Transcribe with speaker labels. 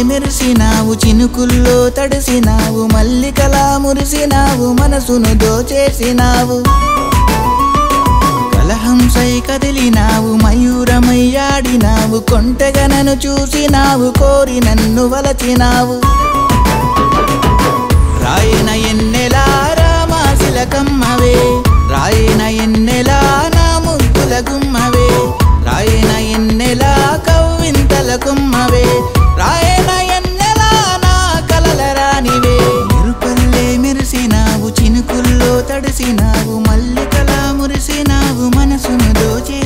Speaker 1: మెరిసినావు చినుకుల్లో తడిసినావు మల్లికలా మురిసినావు మనసును దోచేసినావు కలహంసై కదిలినావు మయూరమయ్యాడినావు కొంటెగా నన్ను చూసినావు కోరి నన్ను వలచినావు రాయన ఎన్నెలా రామాశిలకమ్మవే రాయన ఎన్నెలా నా ముద్దుల గుమ్మవే రాయన ఎన్నెలా కవ్వింతల కుమ్మవే రాయన ఎన్నెలా నా కలల రానివే మెరుపల్లే మెరిసినావు చినుకుల్లో తడిసినావు మల్లికలా మురిసినావు మనసును దోచే